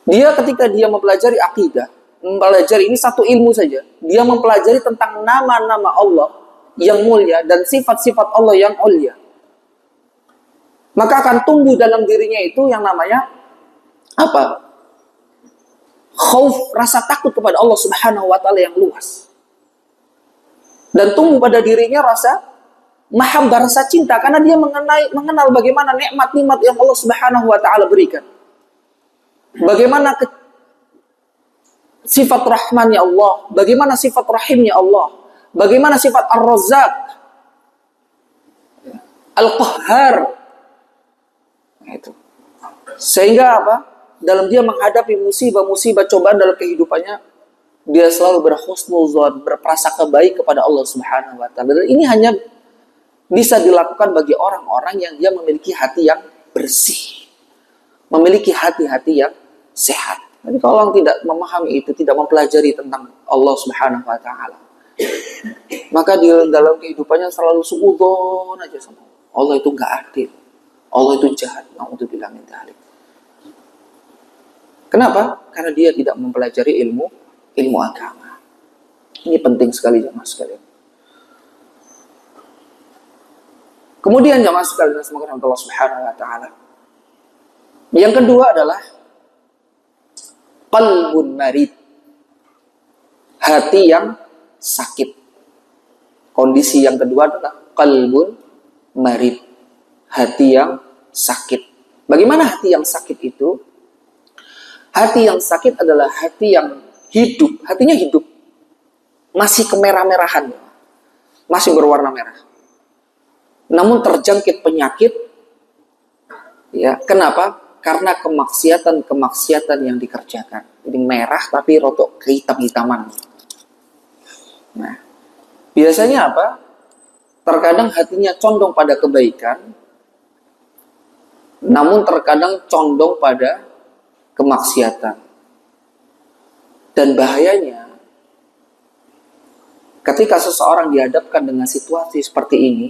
Dia ketika dia mempelajari akidah, mempelajari ini satu ilmu saja, dia mempelajari tentang nama-nama Allah yang mulia dan sifat-sifat Allah yang mulia, maka akan tumbuh dalam dirinya itu yang namanya apa? Khauf, rasa takut kepada Allah Subhanahu wa taala yang luas. Dan tumbuh pada dirinya rasa mahabbah, rasa cinta, karena dia mengenal bagaimana nikmat-nikmat yang Allah Subhanahu wa taala berikan. Bagaimana sifat rahmannya Allah, bagaimana sifat rahimnya Allah, bagaimana sifat Ar-Razzaq, Al-Qahhar. Itu. Sehingga apa? Dalam dia menghadapi musibah-musibah cobaan dalam kehidupannya, dia selalu berhusnuzon, berprasangka baik kepada Allah Subhanahu wa taala. Dan ini hanya bisa dilakukan bagi orang-orang yang dia memiliki hati yang bersih, memiliki hati-hati yang sehat. Tapi kalau orang tidak memahami itu, tidak mempelajari tentang Allah Subhanahu wa taala, maka dia dalam kehidupannya selalu suudzon aja sama Allah. Allah itu enggak adil. Allah itu jahat. Naudzubillah min dzalik. Kenapa? Karena dia tidak mempelajari ilmu agama. Ini penting sekali jemaah sekalian. Kemudian jemaah sekalian, semoga Allah Subhanahu wa taala. Yang kedua adalah qalbun marid. Hati yang sakit. Kondisi yang kedua adalah qalbun marid. Hati yang sakit. Bagaimana hati yang sakit itu? Hati yang sakit adalah hati yang hidup. Hatinya hidup. Masih kemerah-merahan. Masih berwarna merah. Namun terjangkit penyakit. Ya, kenapa? Karena kemaksiatan yang dikerjakan. Jadi merah tapi rotok kehitam-hitaman. Nah, biasanya apa? Terkadang hatinya condong pada kebaikan, namun terkadang condong pada kemaksiatan. Dan bahayanya, ketika seseorang dihadapkan dengan situasi seperti ini,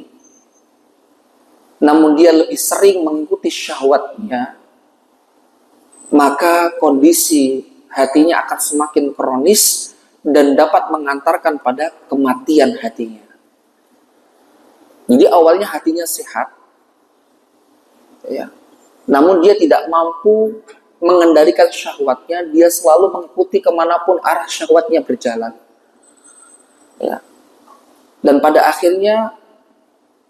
namun dia lebih sering mengikuti syahwatnya, maka kondisi hatinya akan semakin kronis dan dapat mengantarkan pada kematian hatinya. Jadi awalnya hatinya sehat, ya, namun dia tidak mampu mengendalikan syahwatnya, dia selalu mengikuti kemanapun arah syahwatnya berjalan. Ya. Dan pada akhirnya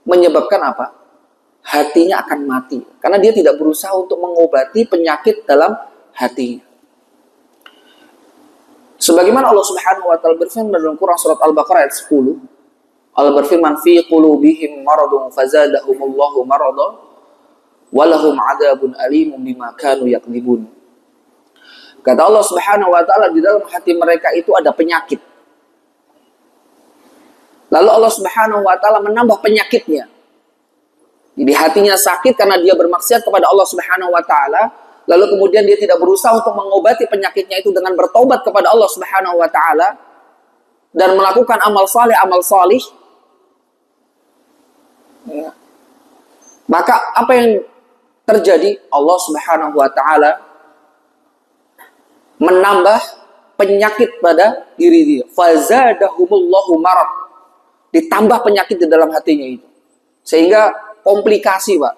menyebabkan apa? Hatinya akan mati. Karena dia tidak berusaha untuk mengobati penyakit dalam hatinya. Sebagaimana Allah Subhanahu wa taala berfirman dalam Quran surat Al-Baqarah ayat 10. Allah berfirman, fi qulubihim maradun fazadahumullahu marada walahum adabun alimun bima kanu yakdzibun. Kata Allah Subhanahu wa taala, di dalam hati mereka itu ada penyakit. Lalu Allah Subhanahu wa taala menambah penyakitnya. Jadi hatinya sakit karena dia bermaksiat kepada Allah Subhanahu wa taala, lalu kemudian dia tidak berusaha untuk mengobati penyakitnya itu dengan bertobat kepada Allah Subhanahu wa taala dan melakukan amal salih. Ya. Maka apa yang terjadi? Allah Subhanahu wa taala menambah penyakit pada diri dia. Fazadahumullahu marad. Ditambah penyakit di dalam hatinya itu. Sehingga komplikasi, Pak.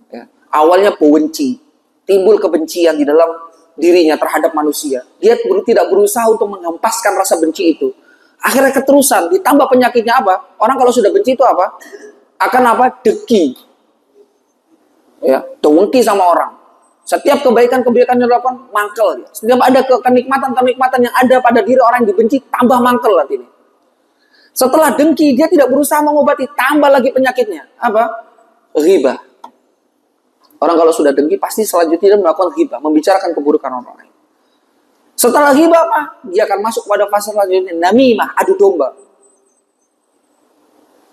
Ya. Awalnya benci, timbul kebencian di dalam dirinya terhadap manusia. Dia tidak berusaha untuk menghempaskan rasa benci itu. Akhirnya keterusan, ditambah penyakitnya apa? Orang kalau sudah benci itu apa? Akan apa? Dengki. Ya, dengki sama orang. Setiap kebaikan-kebaikan yang dilakukan, mangkel dia. Setiap ada kenikmatan-kenikmatan yang ada pada diri orang yang dibenci, tambah mangkel hati ini. Setelah dengki, dia tidak berusaha mengobati, tambah lagi penyakitnya. Apa? Ghibah. Orang kalau sudah dengki, pasti selanjutnya dia melakukan ghibah, membicarakan keburukan orang lain. Setelah ghibah apa? Dia akan masuk pada fase selanjutnya, namimah, adu domba.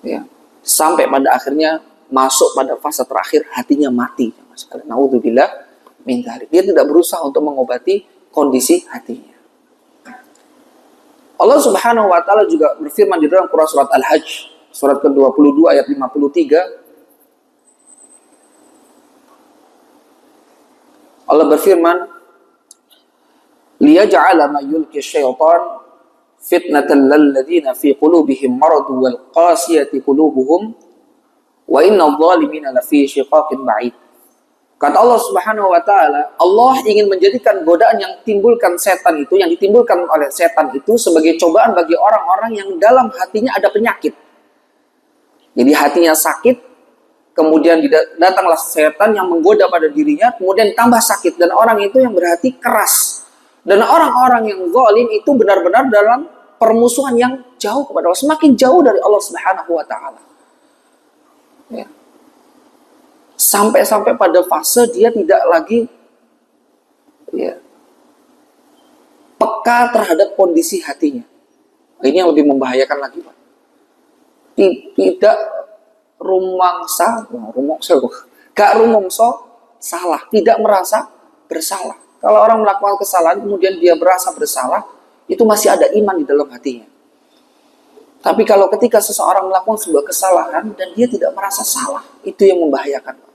Ya. Sampai pada akhirnya masuk pada fase terakhir, hatinya mati. Naudzubillah min dzalik. Dia tidak berusaha untuk mengobati kondisi hatinya. Allah Subhanahu wa taala juga berfirman di dalam Quran surat Al-Hajj, surat ke-22 ayat 53. Allah berfirman, liyaj'ala ma yulqi syaitan fitnatan lil ladzina fi qulubihim marad wal qasiyati qulubuhum wa innal zalimina lafi shiqaqin ba'id. Kata Allah Subhanahu wa taala, Allah ingin menjadikan godaan yang timbulkan setan itu, yang ditimbulkan oleh setan itu sebagai cobaan bagi orang-orang yang dalam hatinya ada penyakit. Jadi hatinya sakit, kemudian datanglah setan yang menggoda pada dirinya, kemudian tambah sakit, dan orang itu yang berhati keras. Dan orang-orang yang zalim itu benar-benar dalam permusuhan yang jauh kepada Allah, semakin jauh dari Allah Subhanahu wa taala. Ya. Sampai-sampai pada fase dia tidak lagi peka terhadap kondisi hatinya. Ini yang lebih membahayakan lagi, Pak. Tidak rumongso salah, tidak merasa bersalah. Kalau orang melakukan kesalahan kemudian dia merasa bersalah, itu masih ada iman di dalam hatinya. Tapi kalau ketika seseorang melakukan sebuah kesalahan dan dia tidak merasa salah, itu yang membahayakan.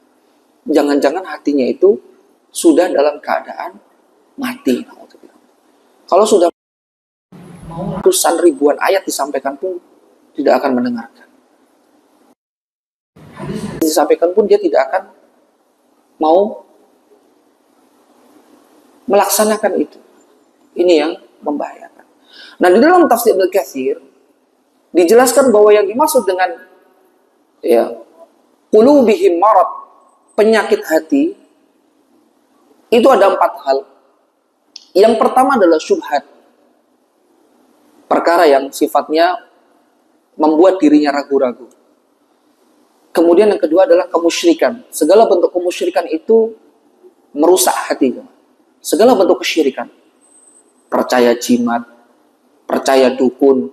Jangan-jangan hatinya itu sudah dalam keadaan mati. Kalau sudah ratusan ribuan ayat disampaikan pun tidak akan mendengarkan. Disampaikan pun dia tidak akan mau melaksanakan itu. Ini yang membahayakan. Nah, di dalam tafsir Ibnu Katsir dijelaskan bahwa yang dimaksud dengan qulubihim marad, penyakit hati, itu ada 4 hal. Yang pertama adalah syubhat, perkara yang sifatnya membuat dirinya ragu-ragu. Kemudian yang kedua adalah kemusyrikan. Segala bentuk kemusyrikan itu merusak hati. Segala bentuk kesyirikan, percaya jimat, percaya dukun,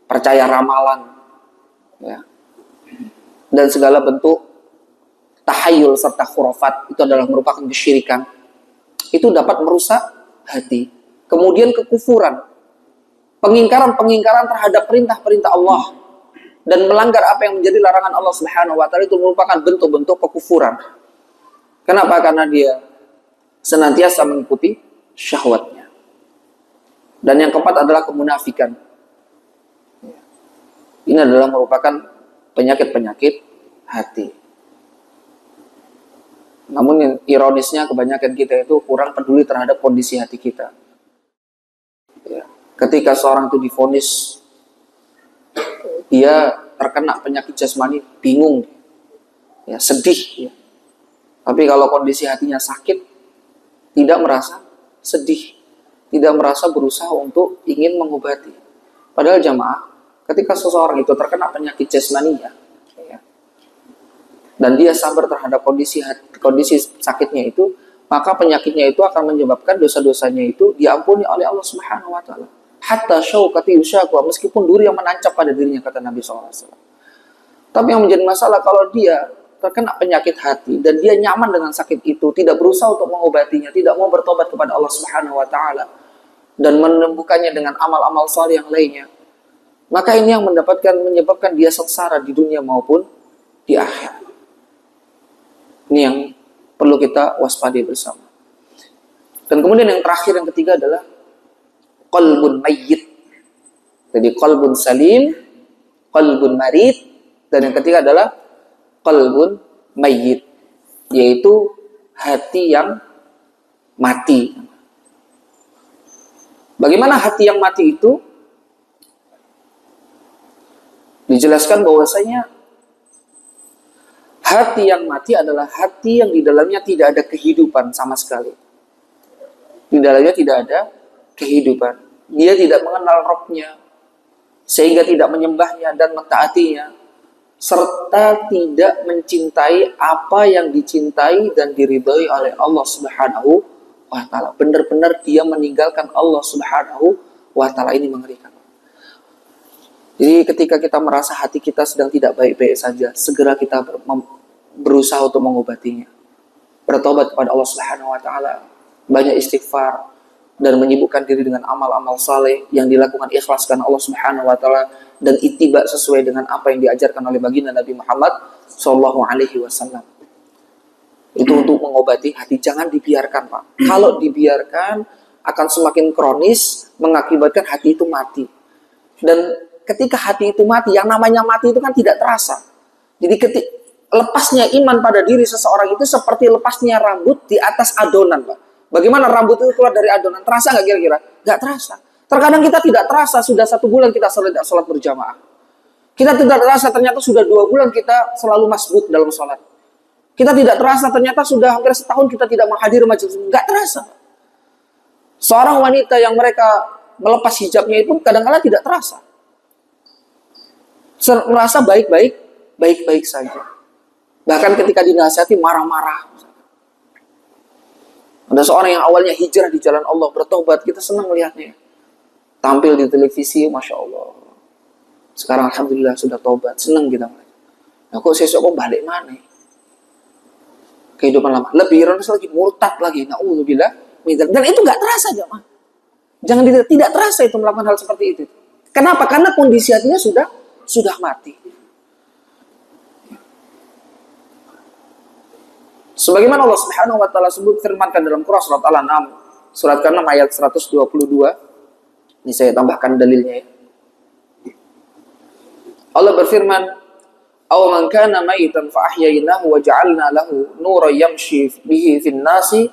percaya ramalan, dan segala bentuk tahayul serta khurafat, itu adalah merupakan kesyirikan. Itu dapat merusak hati. Kemudian kekufuran, pengingkaran terhadap perintah-perintah Allah dan melanggar apa yang menjadi larangan Allah Subhanahu wa taala, itu merupakan bentuk-bentuk kekufuran. Kenapa? Karena dia senantiasa mengikuti syahwatnya. Dan yang keempat adalah kemunafikan. Ini adalah merupakan penyakit-penyakit hati. Namun yang ironisnya kebanyakan kita itu kurang peduli terhadap kondisi hati kita. Ketika seorang itu divonis dia terkena penyakit jasmani, bingung, sedih. Tapi kalau kondisi hatinya sakit, tidak merasa sedih, tidak merasa berusaha untuk ingin mengobati. Padahal jamaah, ketika seseorang itu terkena penyakit jasmaninya, dan dia sabar terhadap kondisi sakitnya itu, maka penyakitnya itu akan menyebabkan dosa-dosanya itu diampuni oleh Allah Subhanahu wa taala. Hatta syaukati yusyaqwa, meskipun duri yang menancap pada dirinya, kata Nabi SAW. Tapi yang menjadi masalah kalau dia terkena penyakit hati dan dia nyaman dengan sakit itu, tidak berusaha untuk mengobatinya, tidak mau bertobat kepada Allah Subhanahu wa taala dan menyembuhkannya dengan amal-amal saleh yang lainnya, maka ini yang menyebabkan dia sengsara di dunia maupun di akhirat. Ini yang perlu kita waspadai bersama. Dan kemudian yang terakhir, yang ketiga adalah qalbun mayyit. Jadi qalbun salim, qalbun marid, dan yang ketiga adalah qalbun mayyit, yaitu hati yang mati. Bagaimana hati yang mati itu? Dijelaskan bahwasanya hati yang mati adalah hati yang di dalamnya tidak ada kehidupan sama sekali. Di dalamnya tidak ada kehidupan. Dia tidak mengenal Rabb-nya. sehingga tidak menyembahnya dan mentaatinya, serta tidak mencintai apa yang dicintai dan diridhoi oleh Allah Subhanahu wa Ta'ala. Benar-benar dia meninggalkan Allah Subhanahu wa Ta'ala. Ini mengerikan. Jadi ketika kita merasa hati kita sedang tidak baik-baik saja, segera kita berusaha untuk mengobatinya. Bertobat kepada Allah Subhanahu wa Ta'ala, banyak istighfar, dan menyibukkan diri dengan amal-amal saleh yang dilakukan ikhlas karena Allah Subhanahu wa Ta'ala, dan ittiba sesuai dengan apa yang diajarkan oleh baginda Nabi Muhammad sallallahu alaihi wasallam. Itu untuk mengobati hati. Jangan dibiarkan, Pak. Kalau dibiarkan akan semakin kronis, mengakibatkan hati itu mati. Dan ketika hati itu mati, yang namanya mati itu kan tidak terasa. Jadi lepasnya iman pada diri seseorang itu seperti lepasnya rambut di atas adonan, Pak. Bagaimana rambut itu keluar dari adonan? Terasa nggak kira-kira? Nggak terasa. Terkadang kita tidak terasa sudah 1 bulan kita sholat berjamaah. Kita tidak terasa ternyata sudah 2 bulan kita selalu masbuk dalam sholat. Kita tidak terasa ternyata sudah hampir setahun kita tidak menghadiri majelis. Nggak terasa. Seorang wanita yang mereka melepas hijabnya itu kadang-kadang tidak terasa. Merasa baik-baik saja. Bahkan ketika dinasihati marah-marah. Ada seorang yang awalnya hijrah di jalan Allah, bertobat, kita senang melihatnya. Tampil di televisi, Masya Allah. Sekarang Alhamdulillah sudah tobat, senang kita melihat. Nah kok sesok balik mana? Kehidupan lama. Lebih ironis lagi, murtad lagi. Na'udzubillah. Dan itu nggak terasa, jemaah. Jangan tidak terasa itu melakukan hal seperti itu. Kenapa? Karena kondisi hatinya sudah mati. Sebagaimana Allah Subhanahu wa Ta'ala sebut firmankan dalam Quran surat Al-An'am surat ke-6 ayat 122. Ini saya tambahkan dalilnya ya. Allah berfirman, "Aw man kana maitan fa ahyaynahu wa ja'alna lahu nuran yamshi bihi fin nasi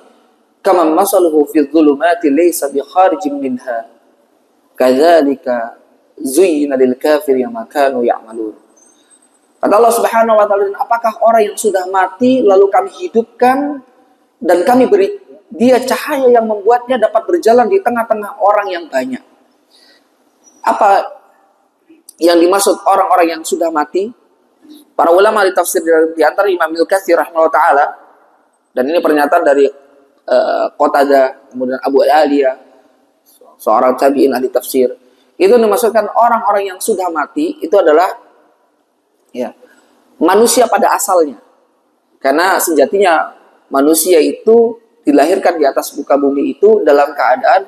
kama masaluhu fi dhulumati laysa bi kharijin minha. Kadzalika zuyyina lil kafirin ma kanu ya'malun." Kata Allah Subhanahu wa Ta'ala, apakah orang yang sudah mati lalu kami hidupkan dan kami beri dia cahaya yang membuatnya dapat berjalan di tengah-tengah orang yang banyak. Apa yang dimaksud orang-orang yang sudah mati? Para ulama ditafsir di antara Imam Al-Katsir rahimahullah ta'ala, dan ini pernyataan dari Qatadah, kemudian Abu Aliyah, seorang tabi'in ahli tafsir. Itu dimaksudkan orang-orang yang sudah mati itu adalah ya, manusia pada asalnya. Karena sejatinya manusia itu dilahirkan di atas muka bumi itu dalam keadaan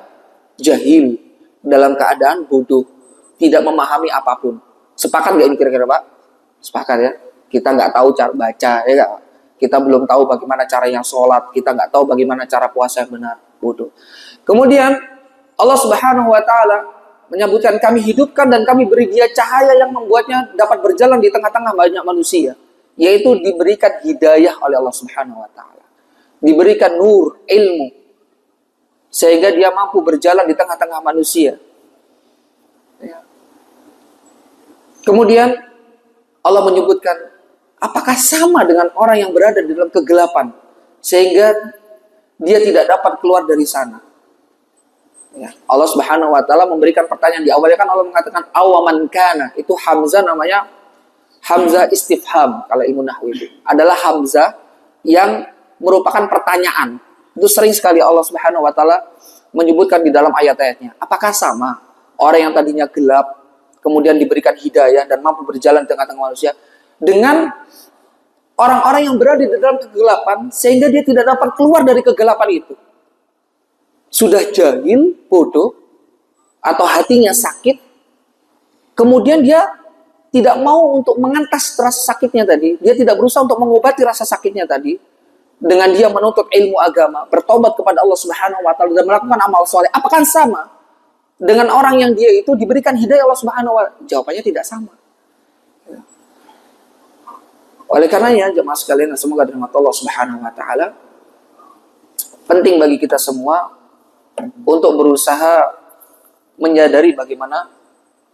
jahil, dalam keadaan bodoh, tidak memahami apapun. Sepakat nggak ini kira-kira, Pak? Sepakat ya. Kita nggak tahu cara baca, ya nggak? Kita belum tahu bagaimana caranya sholat, kita nggak tahu bagaimana cara puasa yang benar, bodoh. Kemudian Allah Subhanahu wa Ta'ala menyebutkan kami hidupkan dan kami beri dia cahaya yang membuatnya dapat berjalan di tengah-tengah banyak manusia, yaitu diberikan hidayah oleh Allah Subhanahu wa Ta'ala, diberikan nur, ilmu, sehingga dia mampu berjalan di tengah-tengah manusia. Ya. Kemudian Allah menyebutkan, apakah sama dengan orang yang berada di dalam kegelapan sehingga dia tidak dapat keluar dari sana? Ya. Allah Subhanahu wa Ta'ala memberikan pertanyaan di awalnya, kan Allah mengatakan awaman kana, itu hamzah namanya hamzah istifham. Kalau ilmu nahwu itu adalah hamzah yang merupakan pertanyaan. Itu sering sekali Allah Subhanahu wa Ta'ala menyebutkan di dalam ayat-ayatnya. Apakah sama orang yang tadinya gelap kemudian diberikan hidayah dan mampu berjalan di tengah-tengah manusia dengan orang-orang yang berada di dalam kegelapan sehingga dia tidak dapat keluar dari kegelapan itu? Sudah jahil, bodoh, atau hatinya sakit, kemudian dia tidak mau untuk mengentas rasa sakitnya tadi, dia tidak berusaha untuk mengobati rasa sakitnya tadi dengan dia menuntut ilmu agama, bertobat kepada Allah Subhanahu wa Ta'ala dan melakukan amal soleh. Apakah sama dengan orang yang dia itu diberikan hidayah Allah Subhanahu wa Ta'ala? Jawabannya tidak sama. Oleh karenanya jemaah sekalian, semoga dirahmati Allah Subhanahu wa Ta'ala, penting bagi kita semua untuk berusaha menyadari bagaimana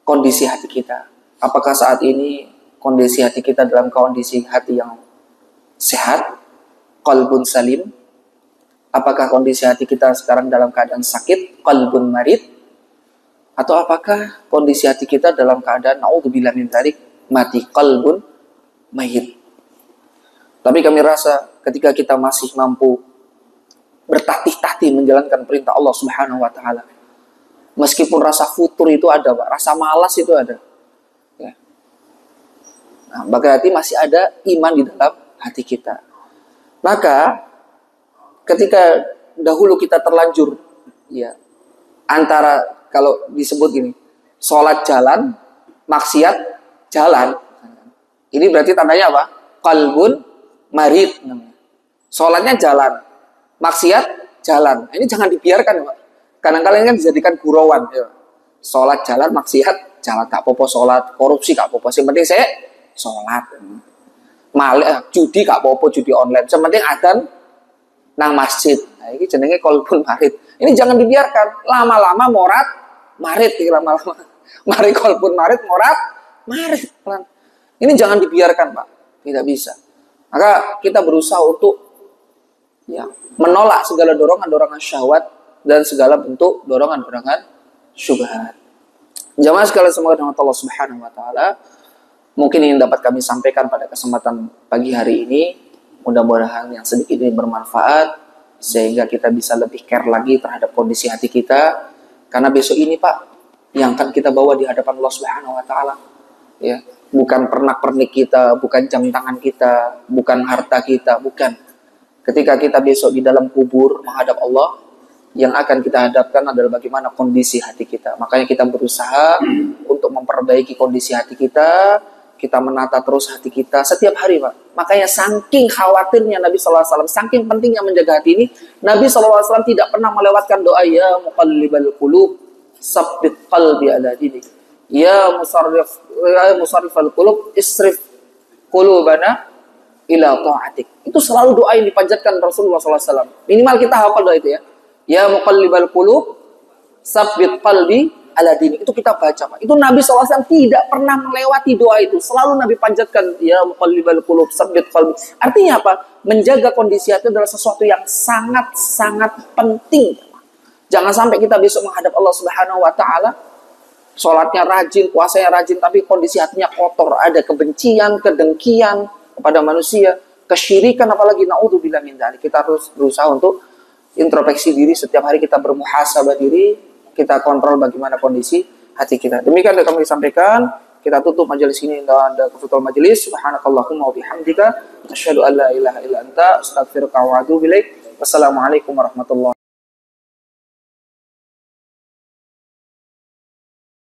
kondisi hati kita. Apakah saat ini kondisi hati kita dalam kondisi hati yang sehat, qalbun salim? Apakah kondisi hati kita sekarang dalam keadaan sakit, qalbun marid? Atau apakah kondisi hati kita dalam keadaan naudzubillah min dzalik mati, qalbun mayyit. Tapi kami rasa ketika kita masih mampu bertatih-tatih menjalankan perintah Allah Subhanahu wa taala, meskipun rasa futur itu ada, Pak, rasa malas itu ada. Ya. Nah, berarti masih ada iman di dalam hati kita. Maka ketika dahulu kita terlanjur ya antara kalau disebut gini, sholat jalan, maksiat jalan. Ini berarti tandanya apa? Qalbun marid namanya. Sholatnya jalan, maksiat jalan. Ini jangan dibiarkan, Pak. Kadang-kadang kan dijadikan gurauan. Ya. Sholat jalan, maksiat jalan. Gak apa-apa sholat, korupsi gak apa-apa. Yang penting saya sholat. Judi gak apa-apa, judi online. Yang penting adzan nang masjid. Nah, ini jenenge qalbun marid. Ini jangan dibiarkan. Lama-lama morat marid, lama-lama. Mari qalbun marid, morat marid. Ini jangan dibiarkan, Pak. Tidak bisa. Maka kita berusaha untuk ya, menolak segala dorongan-dorongan syahwat dan segala bentuk dorongan-dorongan syubhat. Jamaah sekalian semoga dengan Allah Subhanahu wa taala mungkin yang dapat kami sampaikan pada kesempatan pagi hari ini, mudah-mudahan yang sedikit ini bermanfaat sehingga kita bisa lebih care lagi terhadap kondisi hati kita, karena besok ini, Pak, yang akan kita bawa di hadapan Allah Subhanahu wa taala ya, bukan pernak-pernik kita, bukan jam tangan kita, bukan harta kita, bukan. Ketika kita besok di dalam kubur menghadap Allah, yang akan kita hadapkan adalah bagaimana kondisi hati kita. Makanya kita berusaha untuk memperbaiki kondisi hati kita menata terus hati kita setiap hari, Pak. Makanya saking khawatirnya Nabi SAW, saking pentingnya menjaga hati ini, Nabi SAW tidak pernah melewatkan doa, ya muqallibal qulub, sabbit qalbi ala dinik. Ya musarrifal qulub, isrif qulubana ila ta'atik. Itu selalu doa yang dipanjatkan Rasulullah SAW. Minimal kita hafal doa itu ya. Ya muqallibal qulub, sabbit qalbi ala dinik. Itu kita baca, Pak. Itu Nabi SAW tidak pernah melewati doa itu. Selalu Nabi panjatkan, ya muqallibal qulub, sabbit qalbi. Artinya apa? Menjaga kondisi hati adalah sesuatu yang sangat-sangat penting. Jangan sampai kita besok menghadap Allah Subhanahu wa taala, sholatnya rajin, puasanya rajin, tapi kondisi hatinya kotor, ada kebencian, kedengkian kepada manusia, kesyirikan, apalagi naudzubillah min dzalik. Kita harus berusaha untuk introspeksi diri setiap hari, kita bermuhasabah diri, kita kontrol bagaimana kondisi hati kita. Demikian yang kami sampaikan. Kita tutup majelis ini dengan kefutul majelis. Subhanakallahumma wa bihamdika asyhadu an la ilaha illa anta astaghfiruka wa atubu ilaik. Wassalamualaikum warahmatullahi